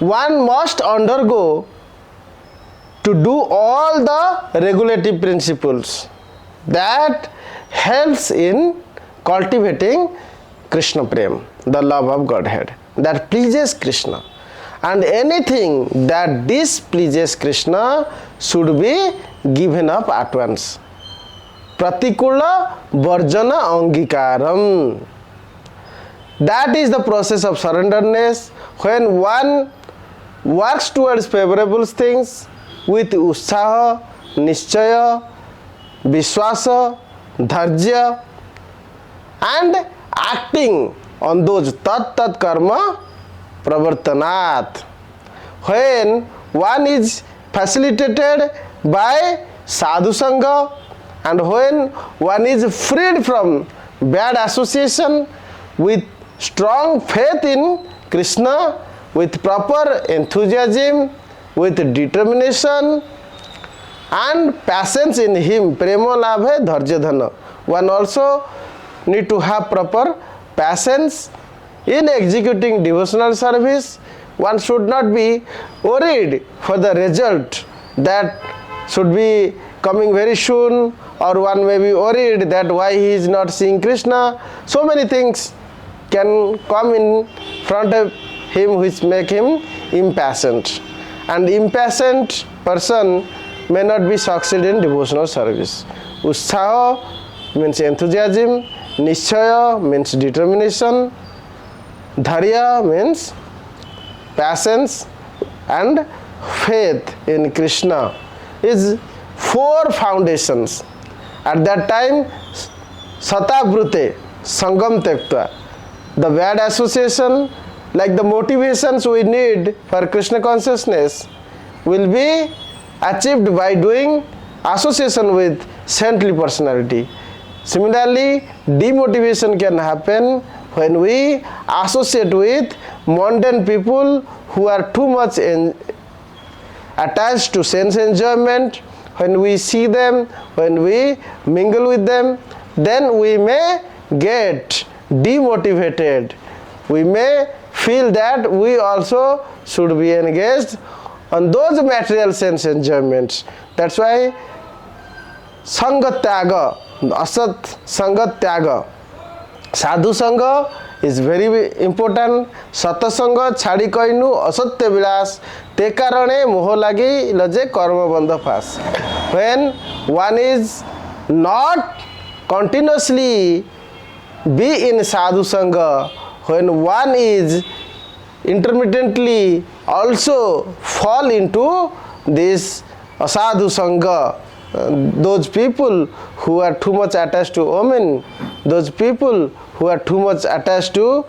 one must undergo to do all the regulative principles that helps in cultivating Krishna Prem, the love of Godhead, that pleases Krishna. And anything that displeases Krishna should be given up at once. Pratikula varjana angikaram. That is the process of surrenderness. When one works towards favorable things with utsaha, nischaya, vishwasa, dharya, and acting on those tat karma pravartanat. When one is facilitated by sadhu sangha, and when one is freed from bad association with strong faith in Krishna, with proper enthusiasm, with determination and patience in him, prema labhe dharya dhana. One also need to have proper patience in executing devotional service. One should not be worried for the result that should be coming very soon, or one may be worried that why he is not seeing Krishna. So many things can come in front of him which make him impatient. And impatient person may not be succeed in devotional service. Utsaha means enthusiasm, nischaya means determination, dharya means patience, and faith in Krishna is four foundations. At that time, sata brute, sangam tektva, the bad association, like the motivations we need for Krishna consciousness, will be achieved by doing association with saintly personality. Similarly, demotivation can happen when we associate with mundane people who are too much attached to sense enjoyment. When we see them, when we mingle with them, then we may get demotivated. We may feel that we also should be engaged on those material sense enjoyments. That's why Sangha Tyaga, Asat Sangha Tyaga, Sadhu Sangha is very important. Sata Sangha chhadi kainu asatya vilas te karane moho lagi laje karma bandha fas. When one is not continuously be in sadhu sangha, when one is intermittently also fall into this asadhu sangha, those people who are too much attached to women, those people who are too much attached to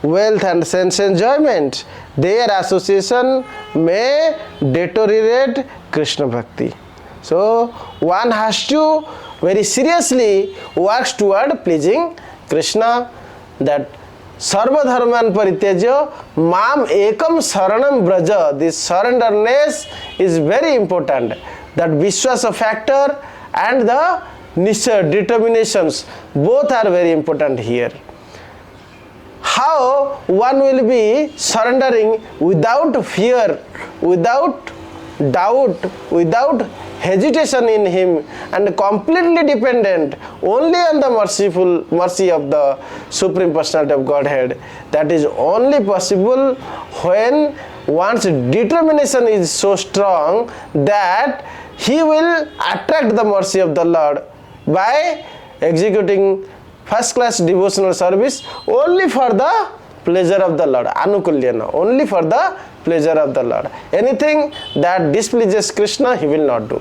wealth and sense enjoyment, their association may deteriorate Krishna Bhakti. So one has to very seriously work toward pleasing Krishna, that Sarva Dharman Parityajya Mam Ekam Saranam Braja. This surrenderness is very important. That Vishwasa factor and the Nisha determinations, both are very important here. How one will be surrendering without fear, without doubt, without hesitation in him, and completely dependent only on the mercy of the Supreme Personality of Godhead. That is only possible when one's determination is so strong that he will attract the mercy of the Lord by executing first class devotional service only for the pleasure of the Lord, anukulyana, only for the pleasure of the Lord. Anything that displeases Krishna, he will not do.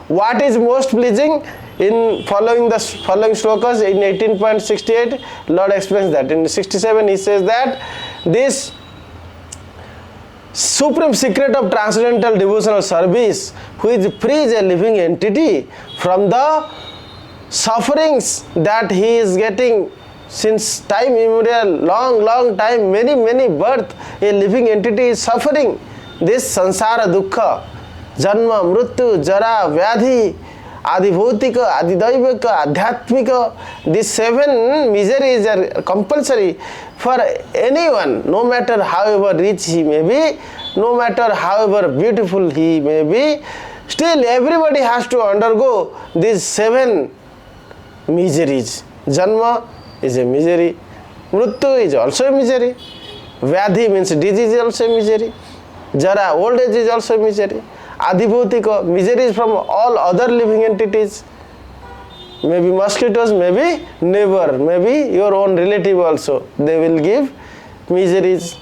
What is most pleasing? In following shlokas in 18.68, Lord explains that. In 67, he says that this supreme secret of transcendental devotional service, which frees a living entity from the sufferings that he is getting since time immemorial, long time, many birth, a living entity is suffering this sansara dukkha, janma, mrityu, jara, vyadhi, Adibhautika, Adidaivika, Adhyatmika, these 7 miseries are compulsory for anyone, no matter however rich he may be, no matter however beautiful he may be, still everybody has to undergo these 7 miseries. Janma is a misery, Mrityu is also a misery, Vyadhi means disease is also a misery, Jara, old age is also a misery, Adibhautika, miseries from all other living entities, maybe mosquitoes, maybe neighbor, maybe your own relative also, they will give miseries.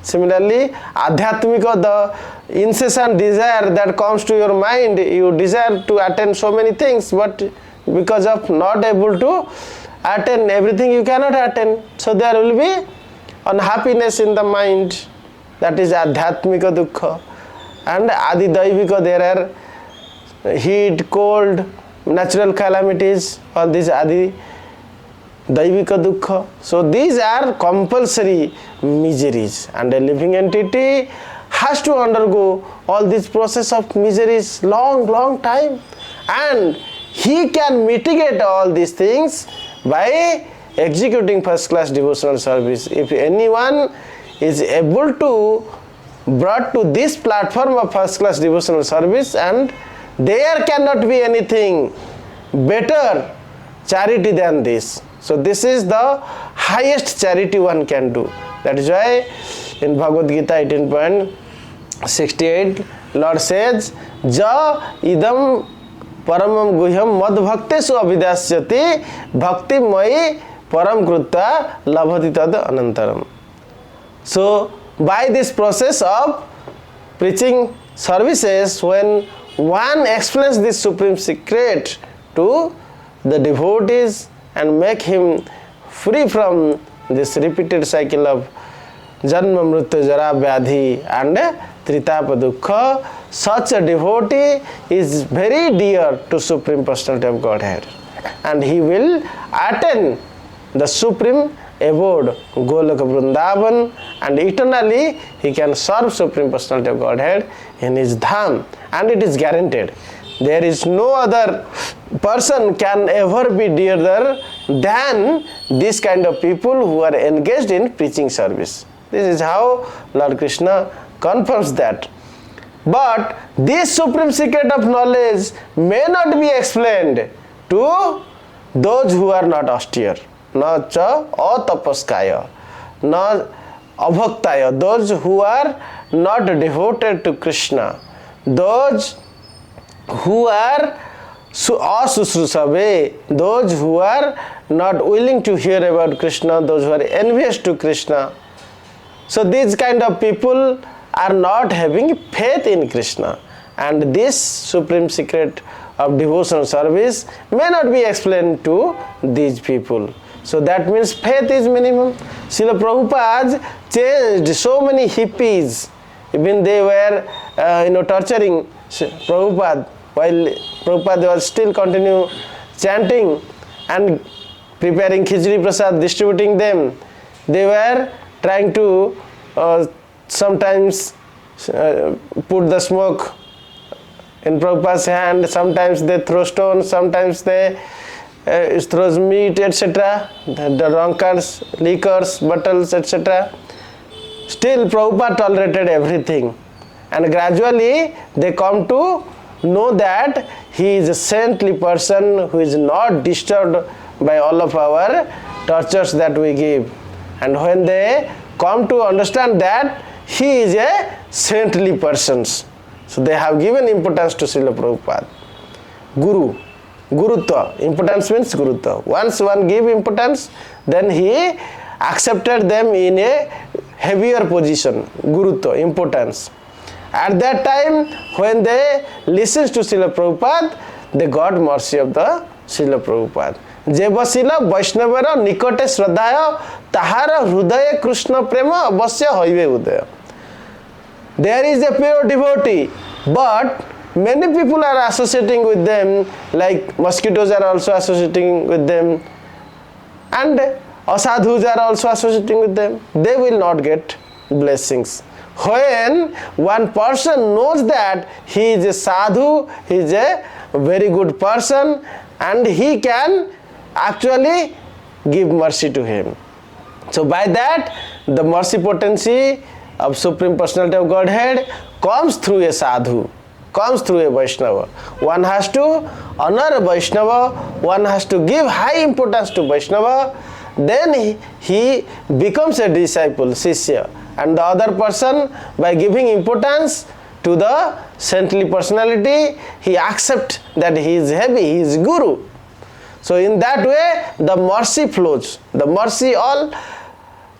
Similarly, Adhyatmika, the incessant desire that comes to your mind, you desire to attain so many things, but because of not able to attain everything, you cannot attain. So there will be unhappiness in the mind, that is Adhyatmika Dukkha. And Adidaivika, there are heat, cold, natural calamities, all these Adi Daivika Dukkha. So these are compulsory miseries, and a living entity has to undergo all this process of miseries long time, and he can mitigate all these things by executing first class devotional service. If anyone is able to brought to this platform of first class devotional service, and there cannot be anything better charity than this. So this is the highest charity one can do. That is why in Bhagavad Gita 18.68 Lord says, Ja idam paramam guhyam mad bhaktesu abhidasyati bhakti mai param krutta labhati tad anantaram. So by this process of preaching services, when one explains this supreme secret to the devotees and make him free from this repeated cycle of janma mrityu jara vyadhi and tritapa dukkha, such a devotee is very dear to Supreme Personality of Godhead, and he will attain the supreme abode Golaka Vrindavan, and eternally he can serve Supreme Personality of Godhead in his dham, and it is guaranteed. There is no other person can ever be dearer than this kind of people who are engaged in preaching service. This is how Lord Krishna confirms that. But this supreme secret of knowledge may not be explained to those who are not austere, na cha atapaskaya, na abhaktaya, those who are not devoted to Krishna, those who are asusrusabe, those who are not willing to hear about Krishna, those who are envious to Krishna. So these kind of people are not having faith in Krishna, and this supreme secret of devotional service may not be explained to these people. So that means faith is minimum. Srila Prabhupada changed so many hippies, even they were torturing Prabhupada, while Prabhupada was still continue chanting and preparing khichdi prasad, distributing them. They were trying to sometimes put the smoke in Prabhupada's hand, sometimes they throw stones, sometimes they throws meat, etc., the drunkards, liquors, bottles, etc. Still Prabhupada tolerated everything, and gradually they come to know that he is a saintly person who is not disturbed by all of our tortures that we give. And when they come to understand that he is a saintly person, so they have given importance to Srila Prabhupada. Guru, Gurutva, importance means Gurutva. Once one give importance, then he accepted them in a heavier position, Gurutva, importance. At that time, when they listened to Srila Prabhupada, they got mercy of the Srila Prabhupada. Je basila Vaishnavara nikote shraddhaya tahara hrudaya Krishna prema avasya hoive udaya. There is a pure devotee, but many people are associating with them, like mosquitoes are also associating with them, and asadhus are also associating with them. They will not get blessings. When one person knows that he is a sadhu, he is a very good person, and he can actually give mercy to him. So by that, the mercy potency of Supreme Personality of Godhead comes through a sadhu, comes through a Vaishnava. One has to honor a Vaishnava, one has to give high importance to Vaishnava, then he becomes a disciple, Shishya. And the other person, by giving importance to the saintly personality, he accepts that he is heavy, he is Guru. So in that way, the mercy flows. The mercy, all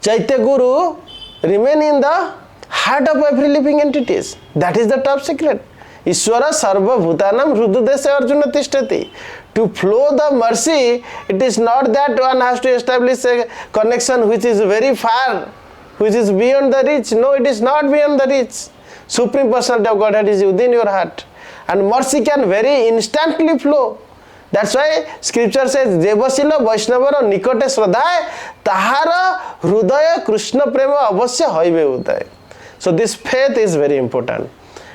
Chaitya Guru remain in the heart of every living entities. That is the top secret. Ishvara sarva bhutanam hrududesya arjuna tishtati. To flow the mercy, it is not that one has to establish a connection which is very far, which is beyond the reach. No, it is not beyond the reach. Supreme Personality of Godhead is within your heart. And mercy can very instantly flow. That's why scripture says, Devasila Vaishnavara Nikote Sradhaye Tahara Hrudaya Krishna Prema Avasya Hoibe Udaya. So this faith is very important.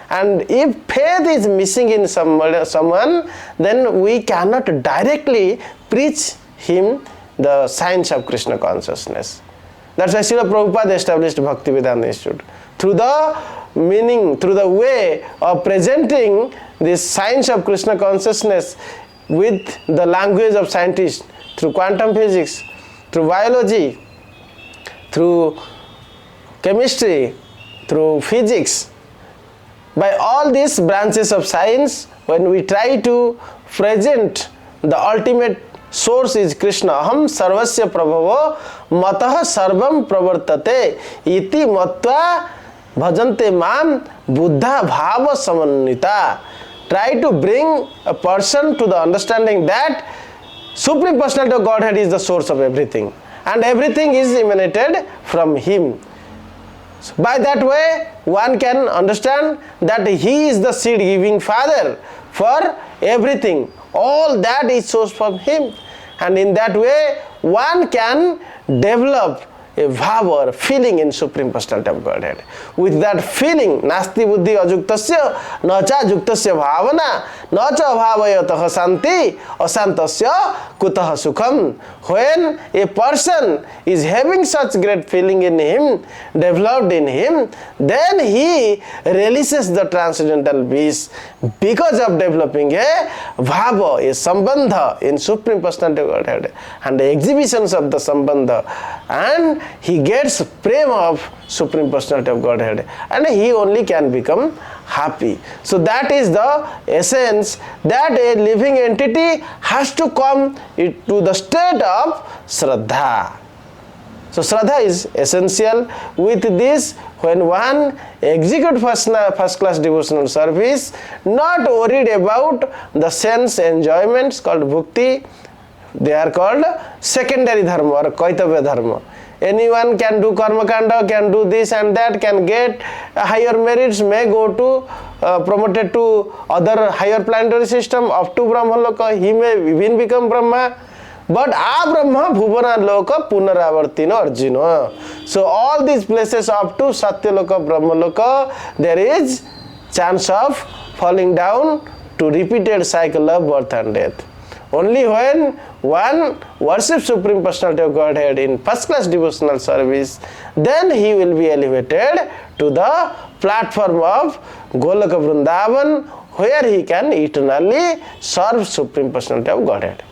And if faith is missing in someone, then we cannot directly preach him the science of Krishna consciousness. That's why Srila Prabhupada established Bhaktivedanta Institute. Through the meaning, through the way of presenting this science of Krishna consciousness with the language of scientists, through quantum physics, through biology, through chemistry, through physics. By all these branches of science, when we try to present the ultimate source is Krishna, aham sarvasya prabhavo matah sarvam pravartate iti matva bhajante mam buddha bhava samannita. Try to bring a person to the understanding that Supreme Personality of Godhead is the source of everything, and everything is emanated from him. So by that way, one can understand that he is the seed giving father for everything. All that is sourced from him. And in that way, one can develop a bhava or feeling in Supreme Personality of Godhead. With that feeling, nasti buddhi ajuktasya nacha juktasya bhavana nacha bhavayatah santi asantasya kutah sukham. When a person is having such great feeling in him, developed in him, then he releases the transcendental bliss because of developing a bhava, a sambandha in Supreme Personality of Godhead, and the exhibitions of the sambandha, and he gets prema of Supreme Personality of Godhead, and he only can become happy. So that is the essence, that a living entity has to come to the state of Shraddha. So Shraddha is essential. With this, when one executes first class devotional service, not worried about the sense enjoyments called bhukti, they are called secondary dharma or kaitavya dharma. Anyone can do karma kanda, can do this and that, can get higher merits, may go to promoted to other higher planetary system, up to Brahma Loka, he may even become Brahma. But a Brahma Bhuvana Loka Punaravartina Arjuna. So all these places up to Satya Loka, Brahma Loka, there is chance of falling down to repeated cycle of birth and death. Only when one worships Supreme Personality of Godhead in first class devotional service, then he will be elevated to the platform of Golaka Vrindavan, where he can eternally serve Supreme Personality of Godhead.